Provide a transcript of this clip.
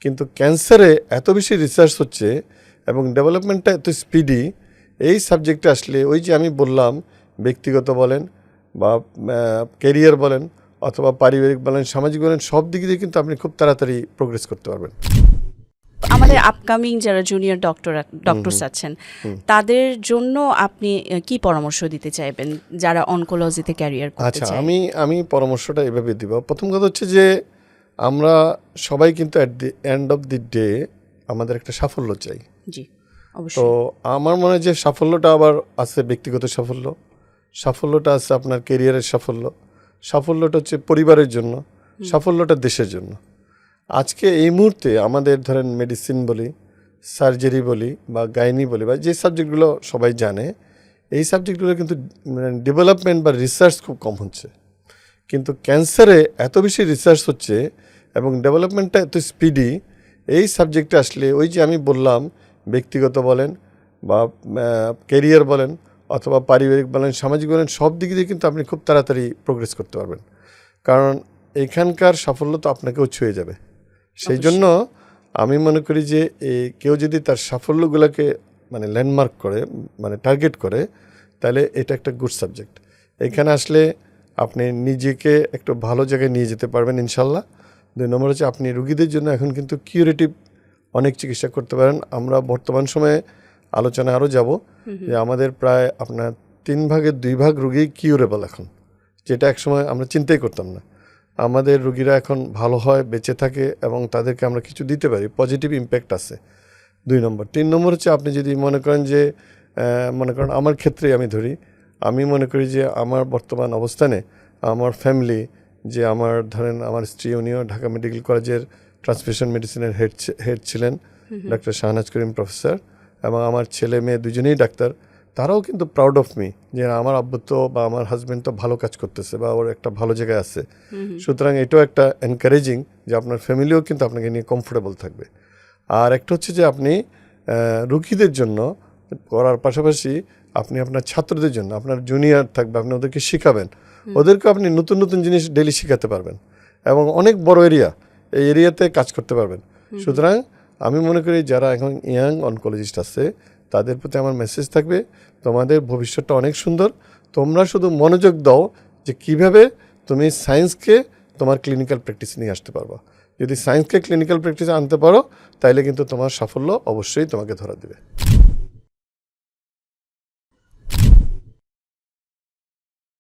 কিন্তু ক্যান্সারে এত বেশি রিসার্চ হচ্ছে এবং ডেভেলপমেন্টটা এত স্পিডি, এই সাবজেক্টে আসলে ওই যে আমি বললাম ব্যক্তিগত বলেন বা ক্যারিয়ার বলেন অথবা পারিবারিক বলেন সামাজিক বলেন, সব দিক দিয়ে কিন্তু আপনি খুব তাড়াতাড়ি প্রোগ্রেস করতে পারবেন। আমাদের আপকামিং যারা জুনিয়র ডক্টরস আছেন তাদের জন্য আপনি কি পরামর্শ দিতে চাইবেন যারা অনকোলজিতে ক্যারিয়ার করতে চায়? আমি পরামর্শটা এভাবে দিব। প্রথম কথা হচ্ছে যে আমরা সবাই কিন্তু at the end of the day আমাদের একটা সাফল্য চাই। জি, তো অবশ্যই। আমার মনে হয় যে সাফল্যটা আবার আছে ব্যক্তিগত সাফল্যটা আছে আপনার ক্যারিয়ারের সাফল্যটা হচ্ছে পরিবারের জন্য, সাফল্যটা দেশের জন্য। আজকে এই মুহূর্তে আমাদের ধরেন মেডিসিন বলি, সার্জারি বলি বা গাইনি বলি বা যে সাবজেক্টগুলো সবাই জানে, এই সাবজেক্টগুলো কিন্তু ডেভেলপমেন্ট বা রিসার্চ খুব কম হচ্ছে। কিন্তু ক্যান্সারে এত বেশি রিসার্চ হচ্ছে এবং ডেভেলপমেন্টটা এত স্পিডি, এই সাবজেক্টে আসলে ওই যে আমি বললাম ব্যক্তিগত বলেন বা ক্যারিয়ার বলেন অথবা পারিবারিক বলেন সামাজিক বলেন, সব দিক দিয়ে কিন্তু আপনি খুব তাড়াতাড়ি প্রোগ্রেস করতে পারবেন। কারণ এখানকার সাফল্য তো আপনাকেও ছুঁয়ে যাবে। সেই জন্য আমি মনে করি যে কেউ যদি তার সাফল্যগুলোকে মানে ল্যান্ডমার্ক করে, মানে টার্গেট করে, তাহলে এটা একটা গুড সাবজেক্ট। এখানে আসলে আপনি নিজেকে একটু ভালো জায়গায় নিয়ে যেতে পারবেন ইনশাল্লাহ। 2 নম্বর হচ্ছে আপনি রুগীদের জন্য এখন কিন্তু কিউরেটিভ অনেক চিকিৎসা করতে পারেন। আমরা বর্তমান সময়ে আলোচনায় আরও যাব যে আমাদের প্রায় আপনার 3 ভাগের 2 ভাগ রুগী কিউরেবল এখন, যেটা একসময় আমরা চিন্তাই করতাম না। আমাদের রুগীরা এখন ভালো হয়, বেঁচে থাকে এবং তাদেরকে আমরা কিছু দিতে পারি, পজিটিভ ইম্প্যাক্ট আছে। 2 নম্বর। 3 নম্বর হচ্ছে আপনি যদি মনে করেন যে আমার ক্ষেত্রে আমি ধরি, আমি মনে করি যে আমার বর্তমান অবস্থানে আমার ফ্যামিলি, যে আমার ধরেন আমার স্ত্রী, উনিও ঢাকা মেডিকেল কলেজের ট্রান্সফিউশন মেডিসিনের হেড ছিলেন, ডক্টর শাহনাজ করিম প্রফেসর, এবং আমার ছেলে মেয়ে দুজনেই ডাক্তার। তারাও কিন্তু প্রাউড অফ মি যে আমার আব্বু তো বা আমার হাজব্যান্ড তো ভালো কাজ করতেছে বা ওর একটা ভালো জায়গায় আছে। সুতরাং এটাও একটা এনকারেজিং যে আপনার ফ্যামিলিও কিন্তু আপনাকে নিয়ে কমফোর্টেবল থাকবে। আর একটা হচ্ছে যে আপনি রুগীদের জন্য করার পাশাপাশি আপনি আপনার ছাত্রদের জন্য, আপনার জুনিয়র থাকবে, আপনি ওদেরকে শেখাবেন, ওদেরকে আপনি নতুন নতুন জিনিস ডেলি শেখাতে পারবেন এবং অনেক বড় এরিয়া, এই এরিয়াতে কাজ করতে পারবেন। সুতরাং আমি মনে করি যারা এখন ইয়াং অনকোলজিস্ট আছে তাদের প্রতি আমার মেসেজ থাকবে, তোমাদের ভবিষ্যৎটা অনেক সুন্দর। তোমরা শুধু মনোযোগ দাও যে কিভাবে তুমি সায়েন্সকে তোমার ক্লিনিক্যাল প্র্যাকটিস নিয়ে আসতে পারবা। যদি সায়েন্সকে ক্লিনিক্যাল প্র্যাকটিসে আনতে পারো তাহলে কিন্তু তোমার সাফল্য অবশ্যই তোমাকে ধরা দেবে।